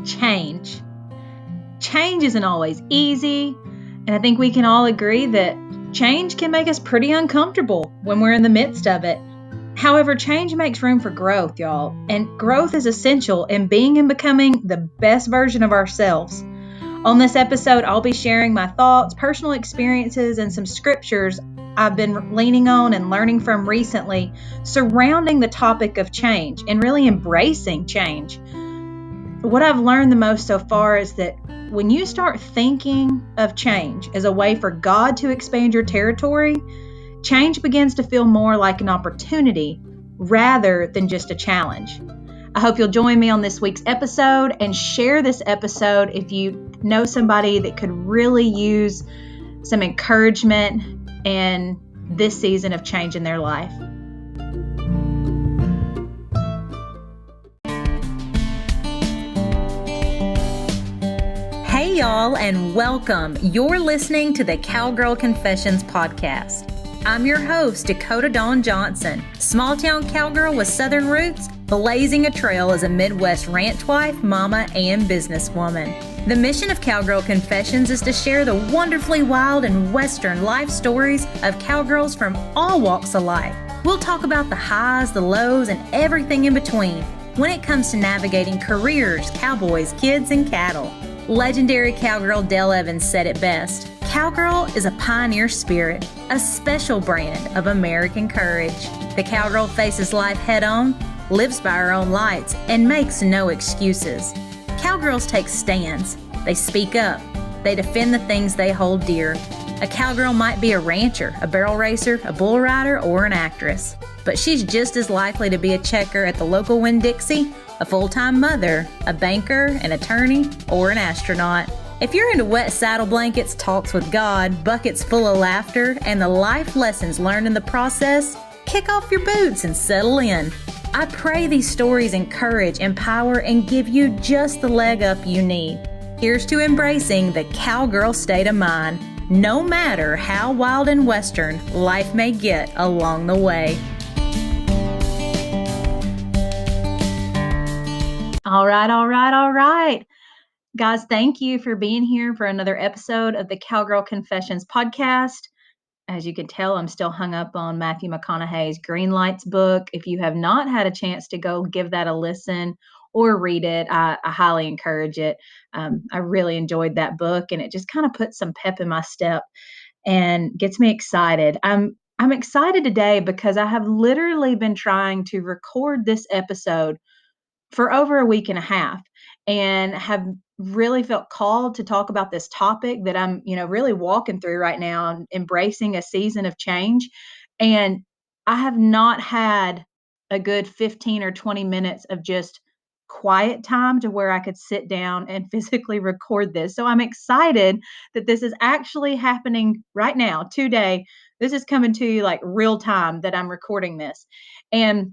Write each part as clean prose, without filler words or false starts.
change. Change isn't always easy, and I think we can all agree that change can make us pretty uncomfortable when we're in the midst of it. However, change makes room for growth, y'all, and growth is essential in being and becoming the best version of ourselves. On this episode, I'll be sharing my thoughts, personal experiences, and some scriptures I've been leaning on and learning from recently surrounding the topic of change and really embracing change. What I've learned the most so far is that when you start thinking of change as a way for God to expand your territory, change begins to feel more like an opportunity rather than just a challenge. I hope you'll join me on this week's episode and share this episode if you know somebody that could really use some encouragement in this season of change in their life. Hey y'all, and welcome. You're listening to the Cowgirl Confessions Podcast. I'm your host, Dakota Dawn Johnson, small-town cowgirl with Southern roots, blazing a trail as a Midwest ranch wife, mama, and businesswoman. The mission of Cowgirl Confessions is to share the wonderfully wild and Western life stories of cowgirls from all walks of life. We'll talk about the highs, the lows, and everything in between when it comes to navigating careers, cowboys, kids, and cattle. Legendary cowgirl Dale Evans said it best. Cowgirl is a pioneer spirit, a special brand of American courage. The cowgirl faces life head-on, lives by her own lights, and makes no excuses. Cowgirls take stands. They speak up. They defend the things they hold dear. A cowgirl might be a rancher, a barrel racer, a bull rider, or an actress. But she's just as likely to be a checker at the local Winn-Dixie, a full-time mother, a banker, an attorney, or an astronaut. If you're into wet saddle blankets, talks with God, buckets full of laughter, and the life lessons learned in the process, kick off your boots and settle in. I pray these stories encourage, empower, and give you just the leg up you need. Here's to embracing the cowgirl state of mind, no matter how wild and Western life may get along the way. All right. Guys, thank you for being here for another episode of the Cowgirl Confessions Podcast. As you can tell, I'm still hung up on Matthew McConaughey's Green Lights book. If you have not had a chance to go give that a listen or read it, I highly encourage it. I really enjoyed that book, and it just kind of puts some pep in my step and gets me excited. I'm excited today because I have literally been trying to record this episode for over a week and a half and have really felt called to talk about this topic that I'm, really walking through right now and embracing a season of change. And I have not had a good 15 or 20 minutes of just quiet time to where I could sit down and physically record this. So I'm excited that this is actually happening right now, today. This is coming to you like real time that I'm recording this. And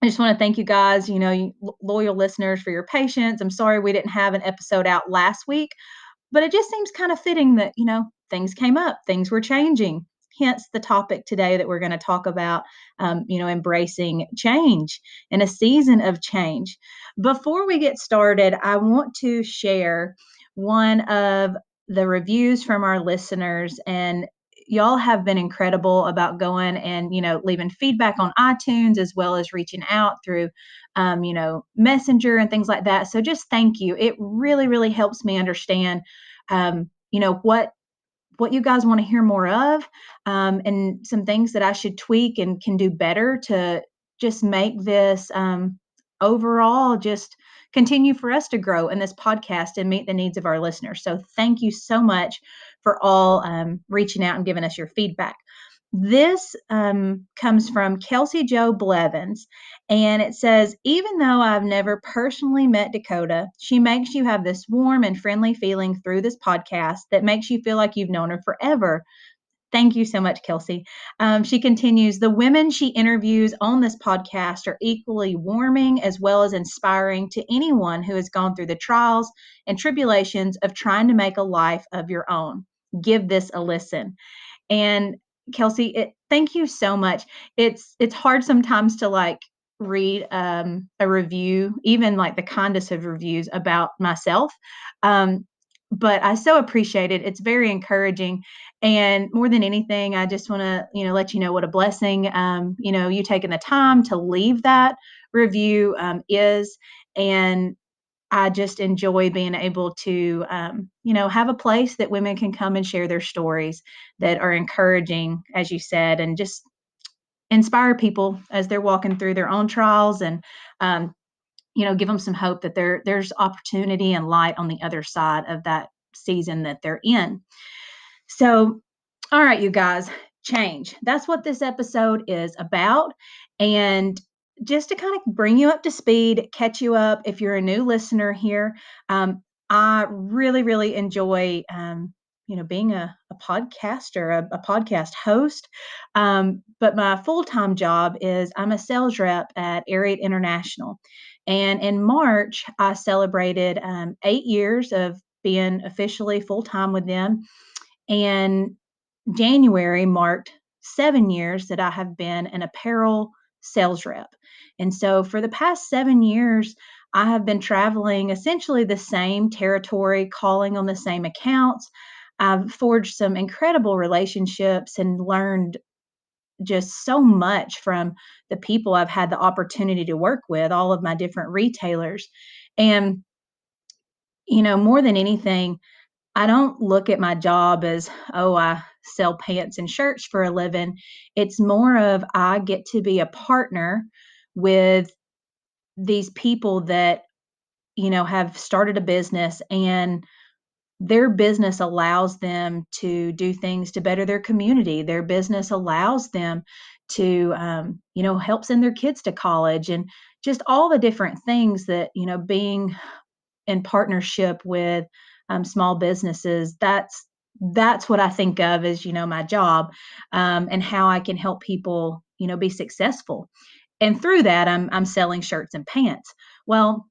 I just want to thank you guys, you loyal listeners, for your patience. I'm sorry we didn't have an episode out last week, but it just seems kind of fitting that, things came up, things were changing. Hence the topic today that we're going to talk about, embracing change in a season of change. Before we get started, I want to share one of the reviews from our listeners, and y'all have been incredible about going and, leaving feedback on iTunes as well as reaching out through, Messenger and things like that. So just thank you. It really, really helps me understand, what you guys want to hear more of, and some things that I should tweak and can do better to just make this, overall just continue for us to grow in this podcast and meet the needs of our listeners. So thank you so much for all reaching out and giving us your feedback. This comes from Kelsey Jo Blevins, and it says, even though I've never personally met Dakota, she makes you have this warm and friendly feeling through this podcast that makes you feel like you've known her forever. Thank you so much, Kelsey. She continues, the women she interviews on this podcast are equally warming as well as inspiring to anyone who has gone through the trials and tribulations of trying to make a life of your own. Give this a listen. And Kelsey, thank you so much. It's hard sometimes to read a review, even like the kindest of reviews about myself. Um, but I so appreciate it. It's very encouraging. And more than anything, I just want to, let you know what a blessing, you taking the time to leave that review is. And I just enjoy being able to, have a place that women can come and share their stories that are encouraging, as you said, and just inspire people as they're walking through their own trials and, um, give them some hope that there's opportunity and light on the other side of that season that they're in. So, all right, you guys, change. That's what this episode is about. And just to kind of bring you up to speed, catch you up if you're a new listener here, I really, really enjoy, being a podcaster, a podcast host. But my full time job is I'm a sales rep at Ariat International. And in March, I celebrated 8 years of being officially full time with them. And January marked 7 years that I have been an apparel sales rep. And so for the past 7 years, I have been traveling essentially the same territory, calling on the same accounts. I've forged some incredible relationships and learned just so much from the people I've had the opportunity to work with, all of my different retailers. And, more than anything, I don't look at my job as, oh, I sell pants and shirts for a living. It's more of I get to be a partner with these people that, have started a business and their business allows them to do things to better their community. Their business allows them to, help send their kids to college and just all the different things that, being in partnership with small businesses, that's what I think of as, my job, and how I can help people, be successful. And through that, I'm selling shirts and pants. Well,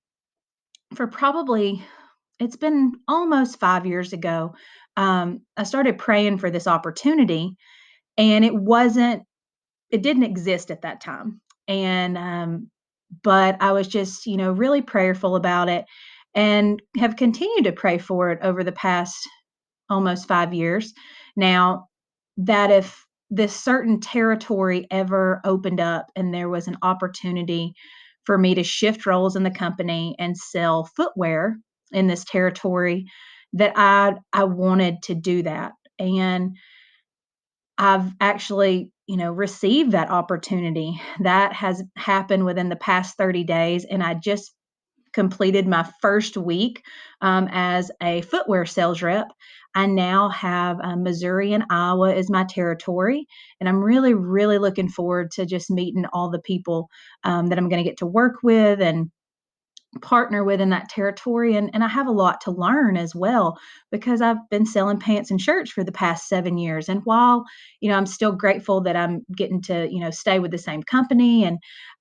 for probably it's been almost 5 years ago, I started praying for this opportunity, and it didn't exist at that time. And but I was just, really prayerful about it and have continued to pray for it over the past almost 5 years. Now, that if this certain territory ever opened up and there was an opportunity for me to shift roles in the company and sell footwear in this territory, that I wanted to do that. And I've actually, received that opportunity. That has happened within the past 30 days. And I just completed my first week as a footwear sales rep. I now have Missouri and Iowa as my territory. And I'm really, really looking forward to just meeting all the people that I'm going to get to work with and partner with in that territory. And I have a lot to learn as well because I've been selling pants and shirts for the past 7 years. And while, I'm still grateful that I'm getting to, stay with the same company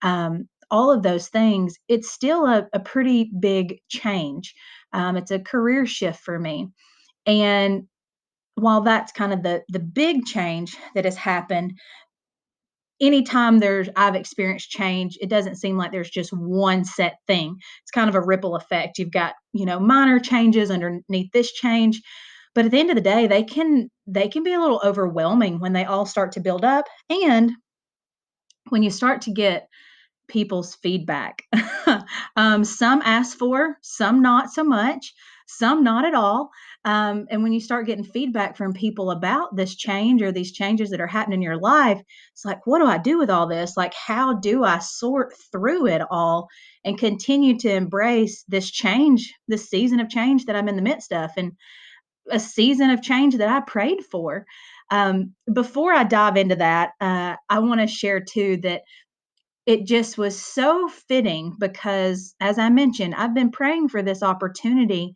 and all of those things, it's still a pretty big change. It's a career shift for me. And while that's kind of the big change that has happened, anytime I've experienced change, it doesn't seem like there's just one set thing. It's kind of a ripple effect. You've got, minor changes underneath this change, but at the end of the day, they can be a little overwhelming when they all start to build up. And when you start to get people's feedback. Some ask for, some not so much, some not at all. And when you start getting feedback from people about this change or these changes that are happening in your life, it's like, what do I do with all this? Like, how do I sort through it all and continue to embrace this change, this season of change that I'm in the midst of, and a season of change that I prayed for? Before I dive into that, I want to share too that it just was so fitting because, as I mentioned, I've been praying for this opportunity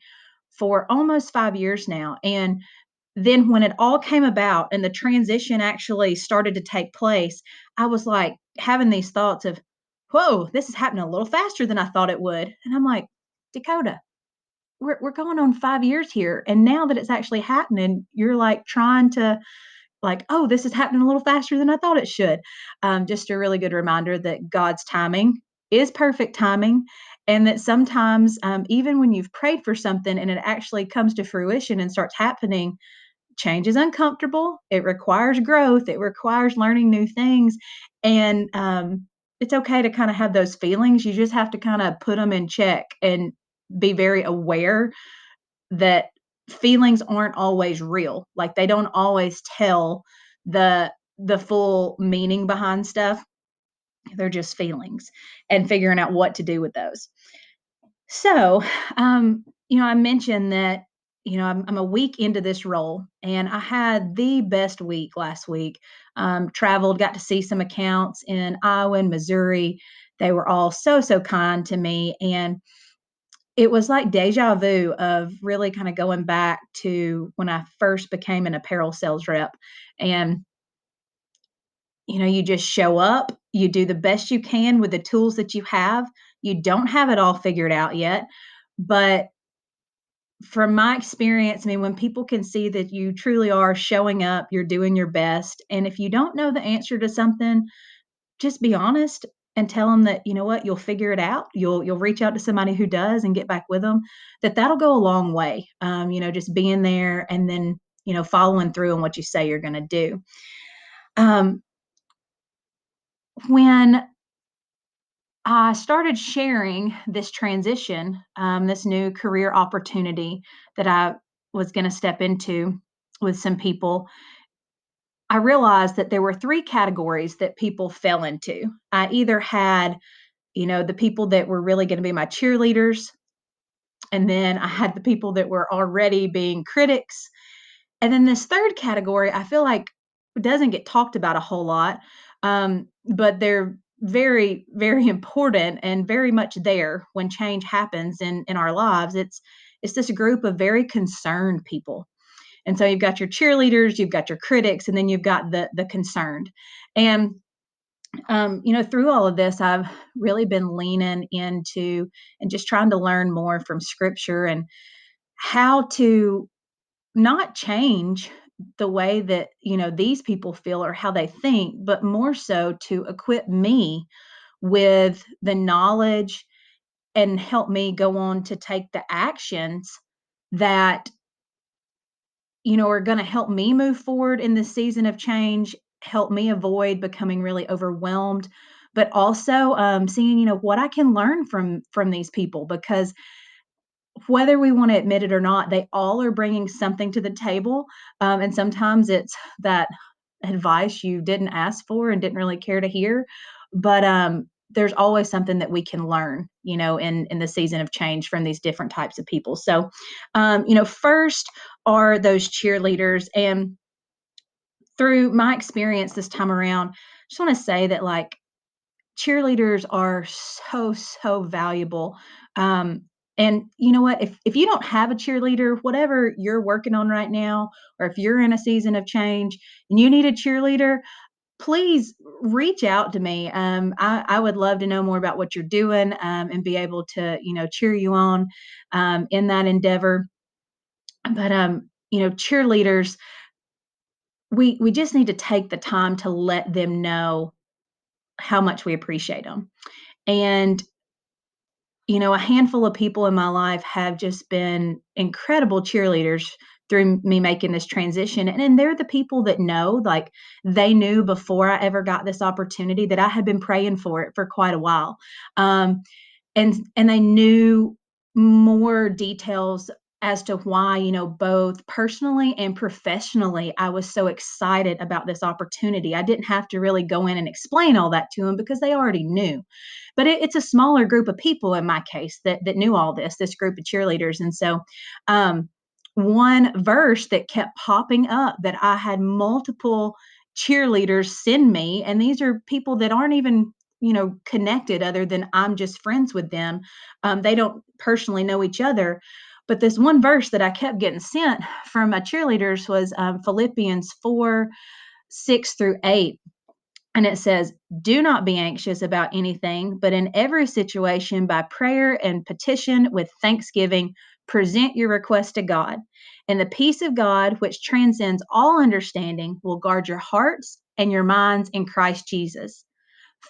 for almost 5 years now. And then when it all came about and the transition actually started to take place, I was like having these thoughts of, whoa, this is happening a little faster than I thought it would. And I'm like, Dakota, we're going on 5 years here. And now that it's actually happening, you're like trying to like, oh, this is happening a little faster than I thought it should. Just a really good reminder that God's timing is perfect timing, and that sometimes, even when you've prayed for something and it actually comes to fruition and starts happening, change is uncomfortable. It requires growth. It requires learning new things. And it's okay to kind of have those feelings. You just have to kind of put them in check and be very aware that feelings aren't always real. Like they don't always tell the full meaning behind stuff. They're just feelings and figuring out what to do with those. So, I mentioned that, I'm a week into this role and I had the best week last week. Traveled, got to see some accounts in Iowa and Missouri. They were all so, so kind to me. And it was like deja vu of really kind of going back to when I first became an apparel sales rep. And, you just show up, you do the best you can with the tools that you have. You don't have it all figured out yet, but from my experience, I mean, when people can see that you truly are showing up, you're doing your best. And if you don't know the answer to something, just be honest and tell them that, you know what, you'll figure it out. You'll reach out to somebody who does and get back with them. That'll go a long way. Just being there and then, following through on what you say you're going to do. Um, when I started sharing this transition, this new career opportunity that I was going to step into with some people, I realized that there were three categories that people fell into. I either had, the people that were really going to be my cheerleaders, and then I had the people that were already being critics. And then this third category, I feel like doesn't get talked about a whole lot, but they're very, very important and very much there when change happens in our lives. It's this group of very concerned people. And so you've got your cheerleaders, you've got your critics, and then you've got the concerned. And through all of this, I've really been leaning into and just trying to learn more from scripture and how to not change the way that, these people feel or how they think, but more so to equip me with the knowledge and help me go on to take the actions that, are going to help me move forward in this season of change, help me avoid becoming really overwhelmed, but also seeing, what I can learn from these people, because whether we want to admit it or not, they all are bringing something to the table. And sometimes it's that advice you didn't ask for and didn't really care to hear. But there's always something that we can learn, in the season of change from these different types of people. So, first are those cheerleaders. And through my experience this time around, I just want to say that, like, cheerleaders are so, so valuable. And you know what? If you don't have a cheerleader, whatever you're working on right now, or if you're in a season of change and you need a cheerleader, please reach out to me. I would love to know more about what you're doing, and be able to, cheer you on in that endeavor. But cheerleaders, we just need to take the time to let them know how much we appreciate them. And a handful of people in my life have just been incredible cheerleaders through me making this transition. And they're the people that know, like, they knew before I ever got this opportunity that I had been praying for it for quite a while. And they knew more details as to why, both personally and professionally, I was so excited about this opportunity. I didn't have to really go in and explain all that to them because they already knew. But it's a smaller group of people in my case that knew all this group of cheerleaders. And so, one verse that kept popping up that I had multiple cheerleaders send me, and these are people that aren't even, connected other than I'm just friends with them. They don't personally know each other. But this one verse that I kept getting sent from my cheerleaders was Philippians 4:6-8. And it says, "Do not be anxious about anything, but in every situation, by prayer and petition with thanksgiving, present your request to God. And the peace of God, which transcends all understanding, will guard your hearts and your minds in Christ Jesus."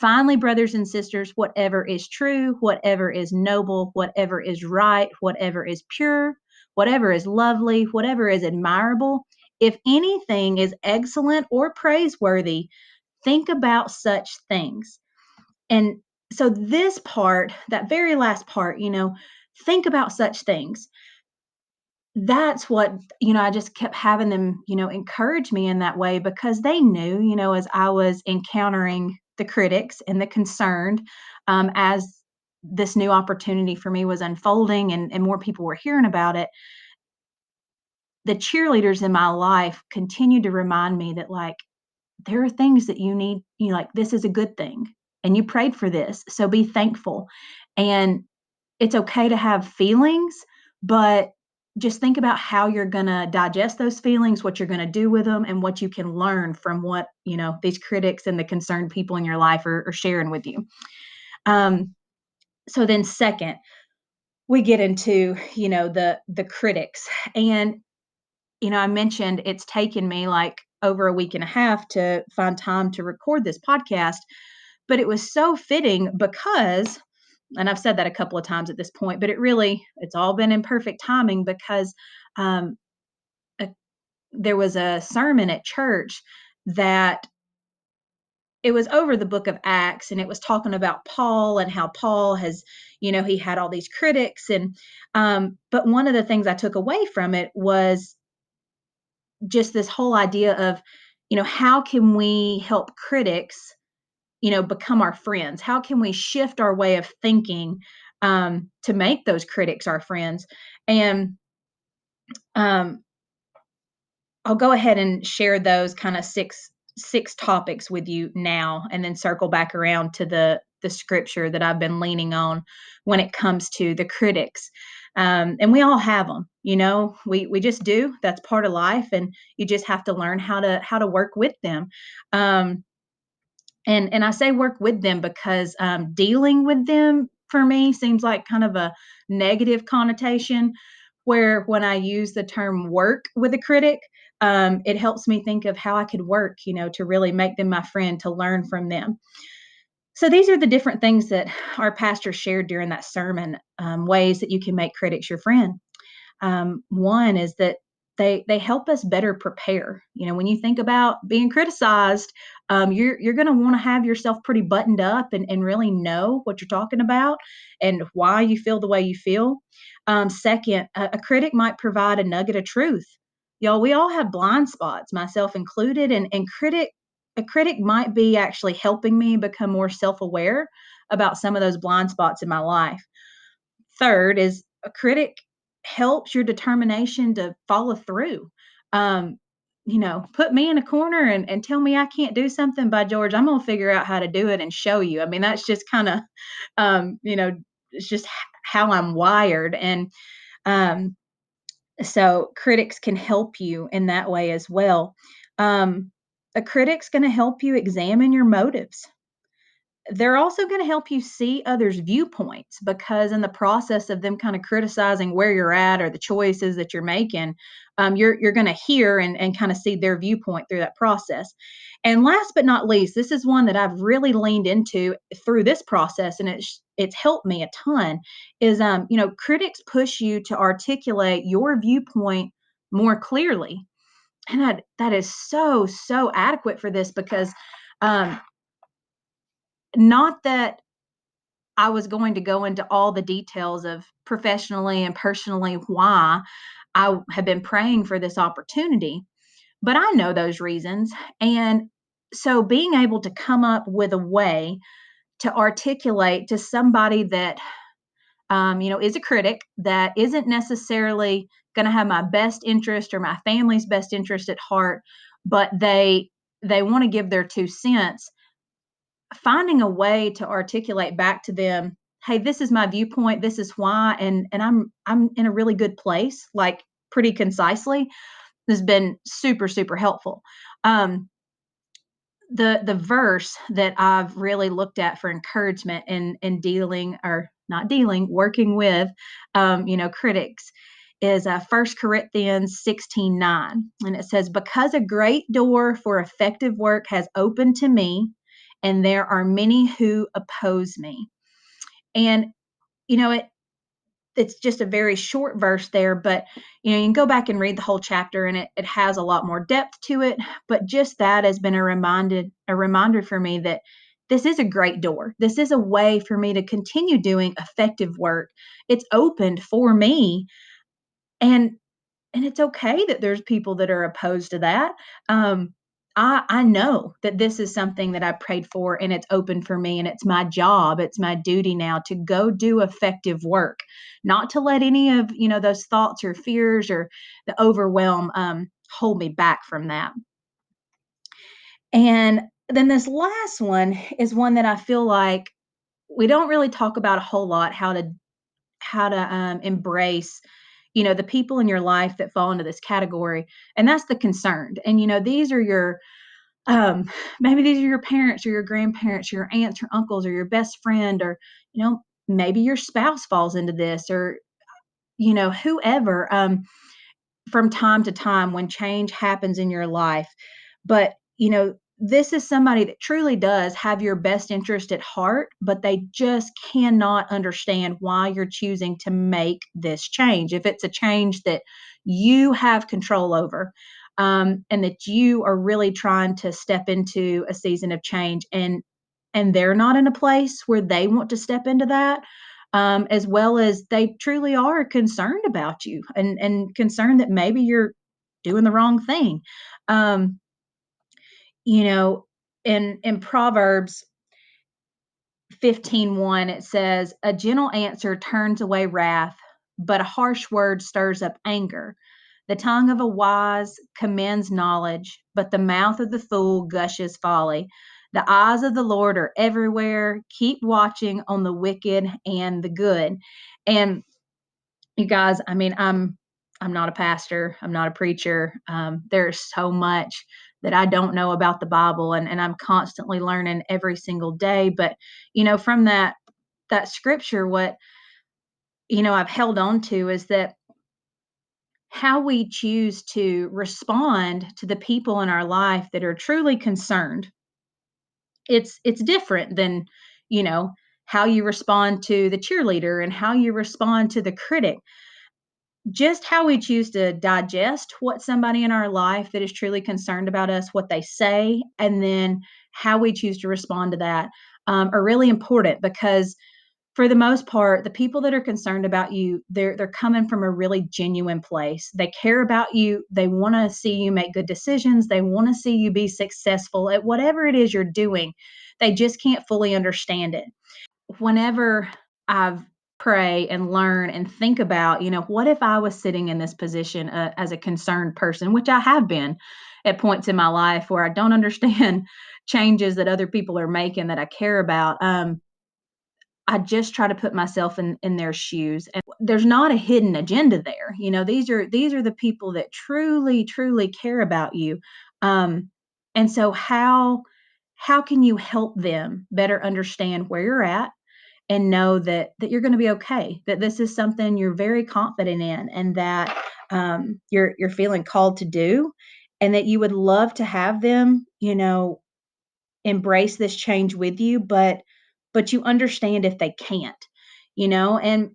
Finally, brothers and sisters, whatever is true, whatever is noble, whatever is right, whatever is pure, whatever is lovely, whatever is admirable, if anything is excellent or praiseworthy, think about such things. And so, this part, that very last part, think about such things. That's what, I just kept having them, encourage me in that way because they knew, as I was encountering the critics and the concerned, as this new opportunity for me was unfolding and more people were hearing about it, the cheerleaders in my life continued to remind me that, like, there are things that you need, like, this is a good thing and you prayed for this. So be thankful. And it's okay to have feelings, but just think about how you're going to digest those feelings, what you're going to do with them, and what you can learn from what, these critics and the concerned people in your life are sharing with you. So then second, we get into, the critics. And, I mentioned it's taken me like over a week and a half to find time to record this podcast, but it was so fitting because, and I've said that a couple of times at this point, but it's all been in perfect timing because um, a, there was a sermon at church that it was over the book of Acts, and it was talking about Paul and how Paul has, he had all these critics. And, but one of the things I took away from it was just this whole idea of, how can we help critics become our friends? How can we shift our way of thinking to make those critics our friends? And um, I'll go ahead and share those kind of six topics with you now, and then circle back around to the scripture that I've been leaning on when it comes to the critics. And we all have them, we just do. That's part of life, and you just have to learn how to work with them. Um, and I say work with them because, dealing with them for me seems like kind of a negative connotation, where when I use the term work with a critic, it helps me think of how I could work, to really make them my friend, to learn from them. So these are the different things that our pastor shared during that sermon, ways that you can make critics your friend. One is that they help us better prepare. When you think about being criticized, you're going to want to have yourself pretty buttoned up and really know what you're talking about and why you feel the way you feel. Second, a critic might provide a nugget of truth. Y'all, we all have blind spots, myself included, and a critic might be actually helping me become more self-aware about some of those blind spots in my life. Third is a critic helps your determination to follow through. Um, put me in a corner and tell me I can't do something, by George, I'm going to figure out how to do it and show you. I mean, that's just kind of, it's just how I'm wired. And um, so critics can help you in that way as well. A critic's going to help you examine your motives. They're also going to help you see others' viewpoints, because in the process of them kind of criticizing where you're at or the choices that you're making, you're going to hear and kind of see their viewpoint through that process. And last but not least, this is one that I've really leaned into through this process, and it's helped me a ton. Is critics push you to articulate your viewpoint more clearly, and that is so adequate for this because. Um, Not that I was going to go into all the details of professionally and personally why I have been praying for this opportunity, but I know those reasons. And so being able to come up with a way to articulate to somebody that, is a critic, that isn't necessarily going to have my best interest or my family's best interest at heart, but they want to give their 2 cents, finding a way to articulate back to them, hey, this is my viewpoint, this is why, and I'm in a really good place, like pretty concisely, has been super helpful. The verse that I've really looked at for encouragement in dealing, or not dealing, working with critics, is 1 Corinthians 16:9. And it says, because a great door for effective work has opened to me, and there are many who oppose me. And, it's just a very short verse there, but you can go back and read the whole chapter, and it has a lot more depth to it. But just that has been a reminder for me that this is a great door. This is a way for me to continue doing effective work. It's opened for me, and it's okay that there's people that are opposed to that. I know that this is something that I prayed for, and it's open for me, and it's my job. It's my duty now to go do effective work, not to let any of those thoughts or fears or the overwhelm hold me back from that. And then this last one is one that I feel like we don't really talk about a whole lot, how to embrace the people in your life that fall into this category, and that's the concerned. And these are your um maybe these are your parents or your grandparents, your aunts or uncles, or your best friend, or maybe your spouse falls into this, or whoever, from time to time when change happens in your life. But, this is somebody that truly does have your best interest at heart, but they just cannot understand why you're choosing to make this change. If it's a change that you have control over, and that you are really trying to step into a season of change, and they're not in a place where they want to step into that, as well as they truly are concerned about you, and concerned that maybe you're doing the wrong thing. Um, you know, in Proverbs 15:1, it says, "A gentle answer turns away wrath, but a harsh word stirs up anger. The tongue of a wise commends knowledge, but the mouth of the fool gushes folly. The eyes of the Lord are everywhere. Keep watching on the wicked and the good." And you guys, I mean, I'm not a pastor, I'm not a preacher. There's so much that I don't know about the Bible, and I'm constantly learning every single day. But from that scripture, what I've held on to is that how we choose to respond to the people in our life that are truly concerned, it's different than you know how you respond to the cheerleader and how you respond to the critic. Just how we choose to digest what somebody in our life that is truly concerned about us, what they say, and then how we choose to respond to that, are really important, because for the most part, the people that are concerned about you, they're coming from a really genuine place. They care about you. They want to see you make good decisions. They want to see you be successful at whatever it is you're doing. They just can't fully understand it. Whenever I've pray and learn and think about, what if I was sitting in this position, as a concerned person, which I have been at points in my life where I don't understand changes that other people are making that I care about. I just try to put myself in their shoes, and there's not a hidden agenda there. These are the people that truly, truly care about you. And so how can you help them better understand where you're at, and know that you're going to be okay, that this is something you're very confident in, and that you're feeling called to do, and that you would love to have them, embrace this change with you, but you understand if they can't, and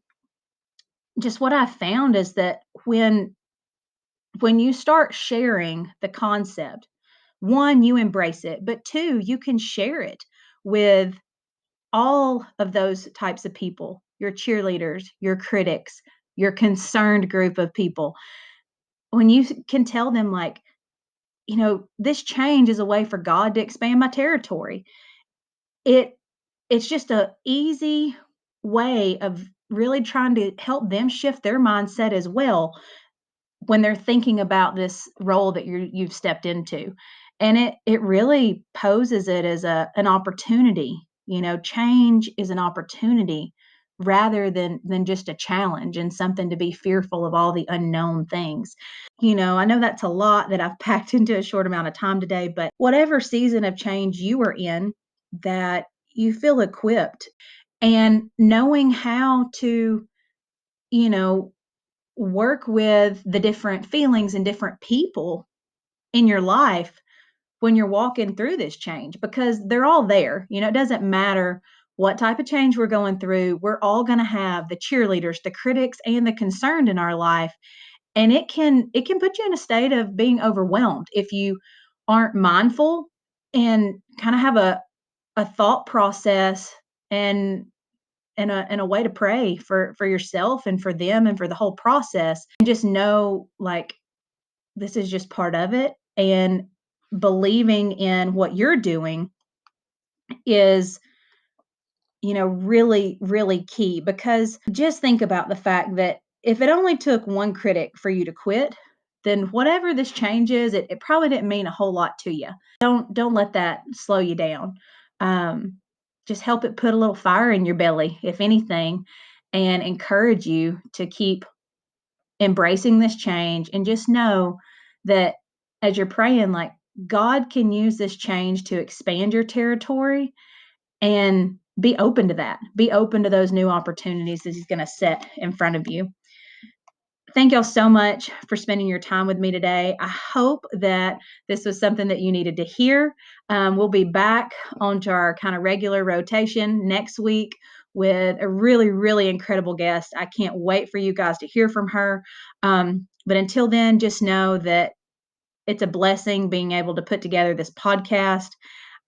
just what I found is that when you start sharing the concept, one, you embrace it, but two, you can share it with all of those types of people, your cheerleaders, your critics, your concerned group of people. When you can tell them, like, this change is a way for God to expand my territory. It it's just a easy way of really trying to help them shift their mindset as well when they're thinking about this role that you've stepped into. And it really poses it as an opportunity. Change is an opportunity rather than just a challenge and something to be fearful of all the unknown things. I know that's a lot that I've packed into a short amount of time today, but whatever season of change you are in, that you feel equipped, and knowing how to, you know, work with the different feelings and different people in your life when you're walking through this change, because they're all there. It doesn't matter what type of change we're going through. We're all going to have the cheerleaders, the critics, and the concerned in our life. And it can put you in a state of being overwhelmed if you aren't mindful and kind of have a thought process and a way to pray for yourself and for them and for the whole process. And just know, like, this is just part of it. And believing in what you're doing is, really, really key. Because just think about the fact that if it only took one critic for you to quit, then whatever this change is, it probably didn't mean a whole lot to you. Don't let that slow you down. Just help it put a little fire in your belly, if anything, and encourage you to keep embracing this change. And just know that as you're praying, like, God can use this change to expand your territory, and be open to that. Be open to those new opportunities that He's going to set in front of you. Thank y'all so much for spending your time with me today. I hope that this was something that you needed to hear. We'll be back onto our kind of regular rotation next week with a really, really incredible guest. I can't wait for you guys to hear from her. But until then, just know that it's a blessing being able to put together this podcast.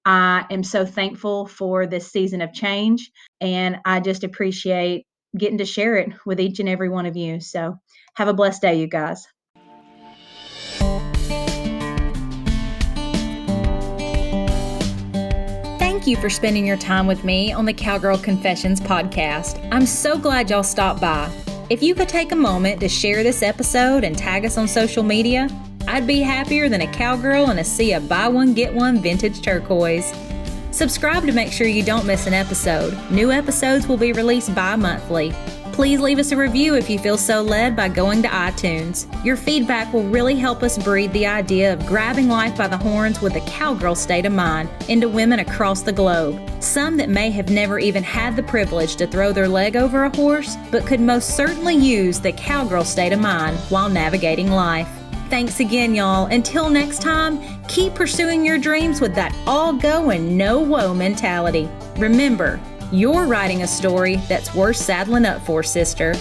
I am so thankful for this season of change, and I just appreciate getting to share it with each and every one of you. So have a blessed day, you guys. Thank you for spending your time with me on the Cowgirl Confessions podcast. I'm so glad y'all stopped by. If you could take a moment to share this episode and tag us on social media, I'd be happier than a cowgirl in a sea of buy one, get one vintage turquoise. Subscribe to make sure you don't miss an episode. New episodes will be released bi-monthly. Please leave us a review if you feel so led by going to iTunes. Your feedback will really help us breed the idea of grabbing life by the horns with a cowgirl state of mind into women across the globe. Some that may have never even had the privilege to throw their leg over a horse, but could most certainly use the cowgirl state of mind while navigating life. Thanks again, y'all. Until next time, keep pursuing your dreams with that all-go and no-woe mentality. Remember, you're writing a story that's worth saddling up for, sister.